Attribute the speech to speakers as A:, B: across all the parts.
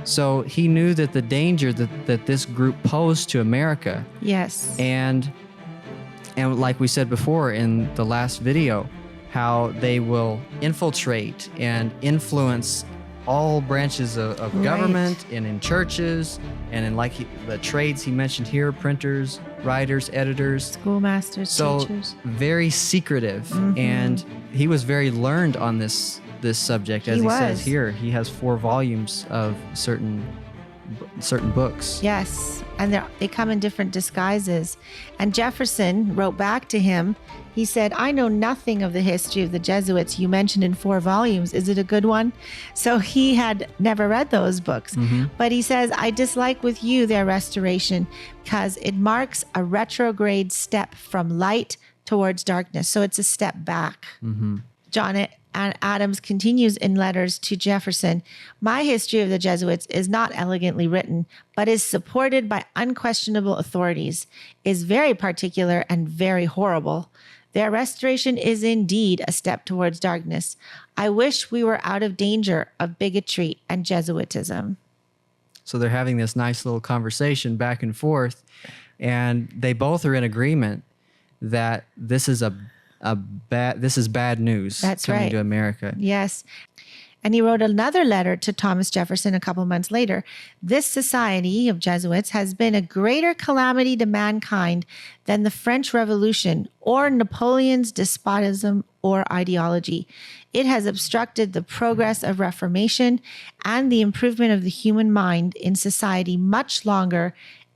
A: So he knew that the danger that this group posed to America.
B: Yes.
A: And like we said before in the last video, how they will infiltrate and influence all branches of
B: Right.
A: government and in churches and in the trades he mentioned here, printers, writers, editors.
B: Schoolmasters, teachers.
A: Very secretive.
B: Mm-hmm.
A: And he was very learned on this subject. As he says here, he has 4 volumes of certain books.
B: Yes, and they come in different disguises. And Jefferson wrote back to him. He said, I know nothing of the history of the Jesuits you mentioned in 4 volumes. Is it a good one? So he had never read those books.
A: Mm-hmm.
B: But he says, I dislike with you their restoration because it marks a retrograde step from light towards darkness. So it's a step back.
A: Mm-hmm.
B: John Adams continues in letters to Jefferson, my history of the Jesuits is not elegantly written, but is supported by unquestionable authorities, is very particular and very horrible. Their restoration is indeed a step towards darkness. I wish we were out of danger of bigotry and Jesuitism.
A: So they're having this nice little conversation back and forth, and they both are in agreement that this is bad news.
B: That's
A: coming
B: right.
A: to America.
B: Yes. And he wrote another letter to Thomas Jefferson a couple months later. This society of Jesuits has been a greater calamity to mankind than the French Revolution or Napoleon's despotism or ideology. It has obstructed the progress of Reformation and the improvement of the human mind in society much longer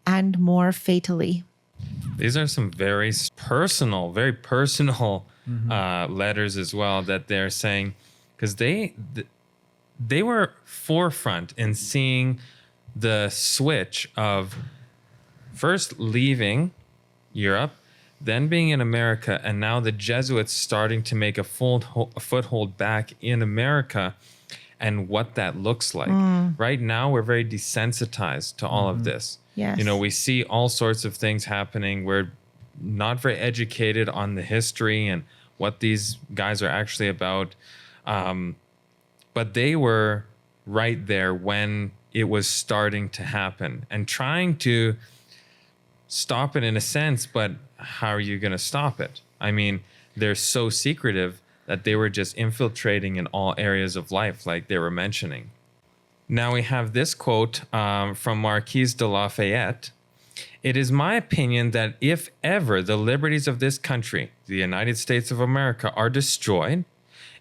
B: and more fatally.
C: These are some very personal letters as well that they're saying, because they were forefront in seeing the switch of first leaving Europe, then being in America, and now the Jesuits starting to make a foothold back in America and what that looks like. Right now, we're very desensitized to all of this.
B: Yes.
C: You know, we see all sorts of things happening. We're not very educated on the history and what these guys are actually about. But they were right there when it was starting to happen and trying to stop it in a sense, but how are you going to stop it? I mean, they're so secretive that they were just infiltrating in all areas of life, like they were mentioning. Now we have this quote from Marquise de Lafayette. It is my opinion that if ever the liberties of this country, the United States of America, are destroyed,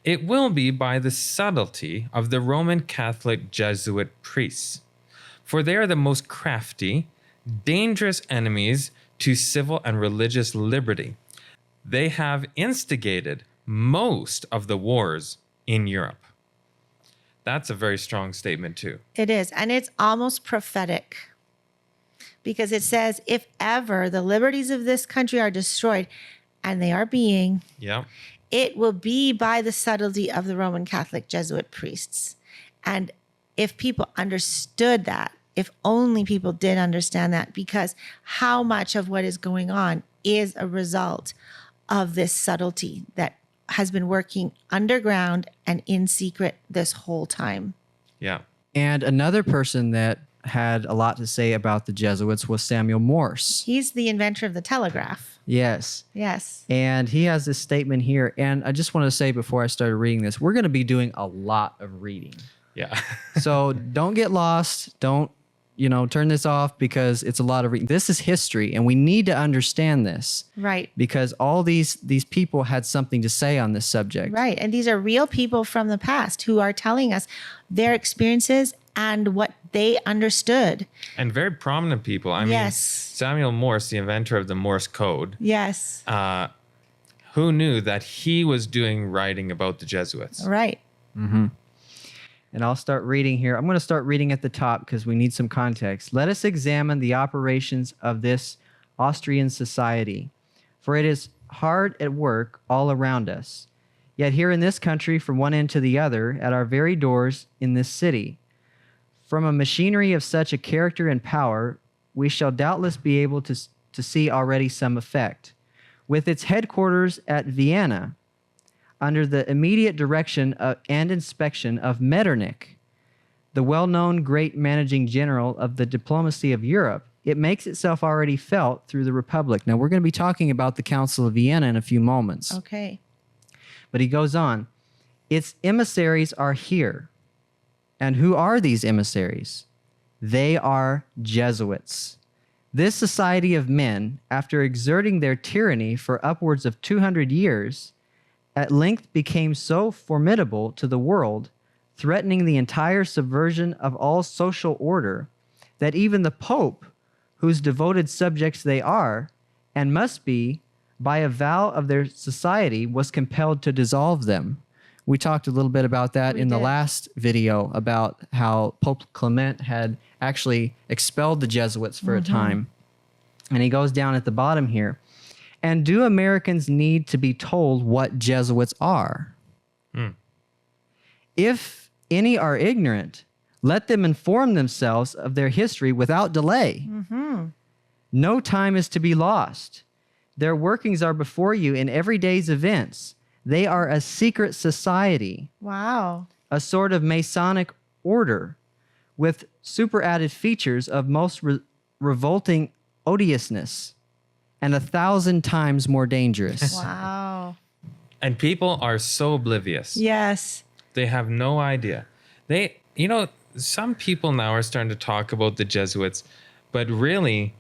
C: it will be by the subtlety of the Roman Catholic Jesuit priests. For they are the most crafty, dangerous enemies to civil and religious liberty. They have instigated most of the wars in Europe. That's a very strong statement too.
B: It is. And it's almost prophetic because it says, if ever the liberties of this country are destroyed, and they are being,
C: Yeah.
B: it will be by the subtlety of the Roman Catholic Jesuit priests. And if people understood that, if only people did understand that, because how much of what is going on is a result of this subtlety that has been working underground and in secret this whole time.
C: Yeah.
A: And another person that had a lot to say about the Jesuits was Samuel Morse.
B: He's the inventor of the telegraph.
A: Yes.
B: Yes.
A: And he has this statement here. And I just want to say before I started reading this, we're going to be doing a lot of reading.
C: Yeah.
A: So don't get lost. Don't, turn this off because it's a lot of reading. This is history and we need to understand this.
B: Right.
A: Because all these people had something to say on this subject.
B: Right. And these are real people from the past who are telling us their experiences and what they understood.
C: And very prominent people. I mean,
B: Yes.
C: Samuel Morse, the inventor of the Morse code.
B: Yes.
C: Who knew that he was doing writing about the Jesuits?
B: Right.
A: Mm-hmm. And I'll start reading here. I'm going to start reading at the top because we need some context. Let us examine the operations of this Austrian society, for it is hard at work all around us. Yet here in this country, from one end to the other, at our very doors in this city, from a machinery of such a character and power, we shall doubtless be able to see already some effect. With its headquarters at Vienna, under the immediate direction and inspection of Metternich, the well-known great managing general of the diplomacy of Europe, it makes itself already felt through the Republic. Now, we're going to be talking about the Council of Vienna in a few moments.
B: Okay.
A: But he goes on, its emissaries are here. And who are these emissaries? They are Jesuits. This society of men, after exerting their tyranny for upwards of 200 years, at length became so formidable to the world, threatening the entire subversion of all social order, that even the Pope, whose devoted subjects they are, and must be, by a vow of their society, was compelled to dissolve them. We talked a little bit about that in the last video, about how Pope Clement had actually expelled the Jesuits for a time. And he goes down at the bottom here. And do Americans need to be told what Jesuits are? If any are ignorant, let them inform themselves of their history without delay. No time is to be lost. Their workings are before you in every day's events. They are a secret society,
B: Wow.
A: a sort of Masonic order with superadded features of most revolting odiousness and 1,000 times more dangerous.
B: Wow.
C: And people are so oblivious.
B: Yes.
C: They have no idea. Some people now are starting to talk about the Jesuits, but really,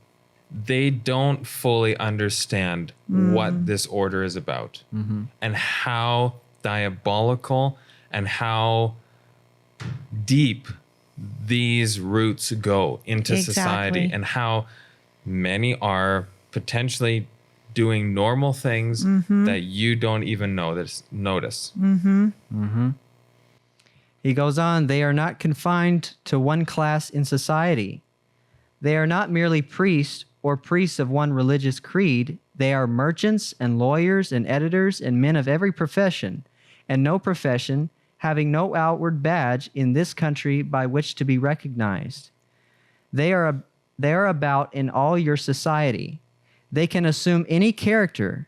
C: they don't fully understand what this order is about and how diabolical and how deep these roots go into society,
B: Exactly.
C: and how many are potentially doing normal things that you don't even notice.
A: He goes on, they are not confined to one class in society. They are not merely priests or priests of one religious creed. They are merchants and lawyers and editors and men of every profession, and no profession having no outward badge in this country by which to be recognized. They are about in all your society. They can assume any character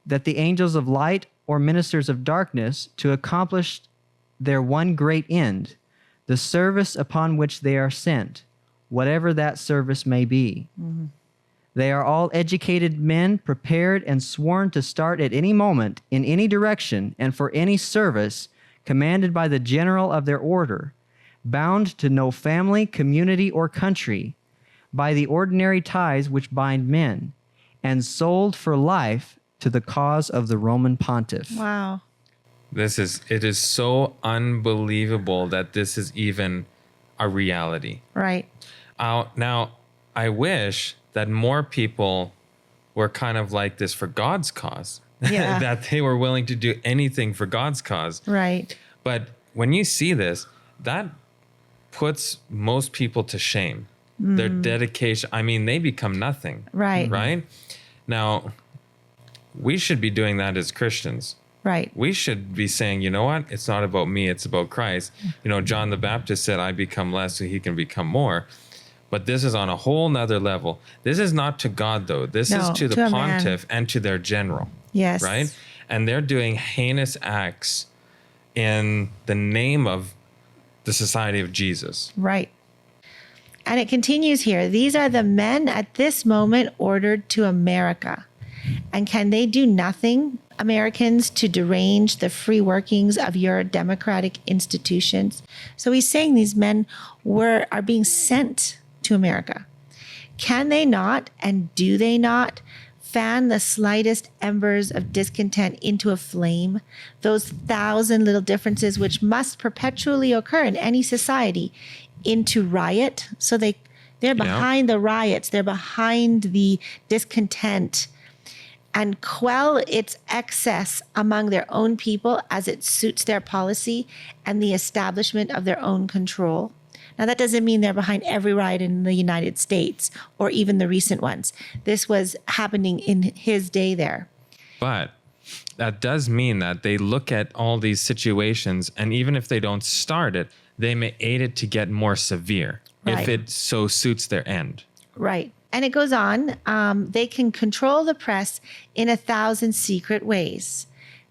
A: that the angels of light or ministers of darkness to accomplish their one great end, the service upon which they are sent, whatever that service may be. They are all educated men, prepared and sworn to start at any moment, in any direction, and for any service, commanded by the general of their order, bound to no family, community, or country, by the ordinary ties which bind men, and sold for life to the cause of the Roman pontiff.
B: Wow.
C: It is so unbelievable that this is even a reality.
B: Right.
C: Now, I wish that more people were kind of like this for God's cause.
B: Yeah.
C: That they were willing to do anything for God's cause.
B: Right.
C: But when you see this, that puts most people to shame. Their dedication, they become nothing.
B: Right.
C: Right? Now, we should be doing that as Christians.
B: Right.
C: We should be saying, you know what? It's not about me, it's about Christ. John the Baptist said, I become less so he can become more. But this is on a whole nother level. This is not to God, though. This is to the pontiff and to their general.
B: Yes.
C: Right? And they're doing heinous acts in the name of the Society of Jesus.
B: Right. And it continues here. These are the men at this moment ordered to America. And can they do nothing, Americans, to derange the free workings of your democratic institutions? So he's saying these men are being sent to America. Can they not, and do they not, fan the slightest embers of discontent into a flame, those 1,000 little differences which must perpetually occur in any society, into riot? So they're behind the riots, they're behind the discontent, and quell its excess among their own people as it suits their policy and the establishment of their own control. Now, that doesn't mean they're behind every riot in the United States or even the recent ones. This was happening in his day there.
C: But that does mean that they look at all these situations, and even if they don't start it, they may aid it to get more severe if it so suits their end.
B: Right. And it goes on. They can control the press in 1,000 secret ways.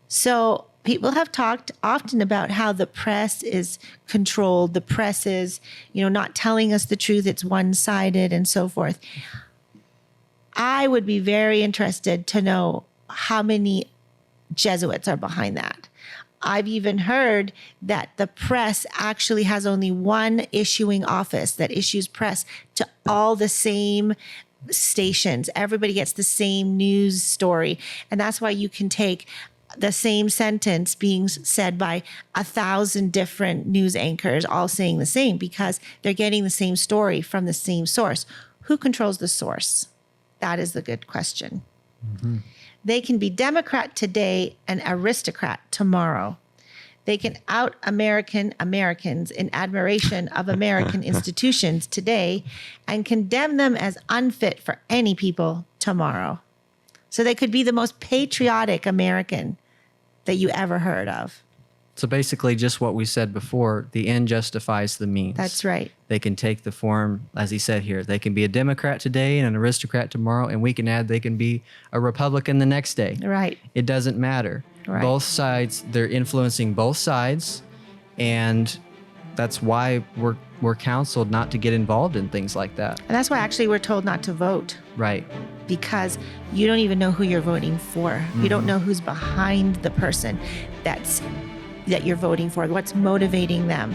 B: So people have talked often about how the press is controlled. The press is, not telling us the truth. It's one-sided and so forth. I would be very interested to know how many Jesuits are behind that. I've even heard that the press actually has only one issuing office that issues press to all the same stations. Everybody gets the same news story. And that's why you can take the same sentence being said by 1,000 different news anchors all saying the same, because they're getting the same story from the same source. Who controls the source? That is the good question. Mm-hmm. They can be Democrat today and aristocrat tomorrow. They can out-American Americans in admiration of American institutions today and condemn them as unfit for any people tomorrow. So they could be the most patriotic American that you ever heard of.
A: So basically just what we said before, the end justifies the means.
B: That's right.
A: They can take the form, as he said here, they can be a Democrat today and an aristocrat tomorrow, and we can add they can be a Republican the next day.
B: Right.
A: It doesn't matter.
B: Right.
A: Both sides, they're influencing both sides, and that's why we're counseled not to get involved in things like that.
B: And that's why actually we're told not to vote.
A: Right.
B: Because you don't even know who you're voting for. Mm-hmm. You don't know who's behind the person that you're voting for, what's motivating them.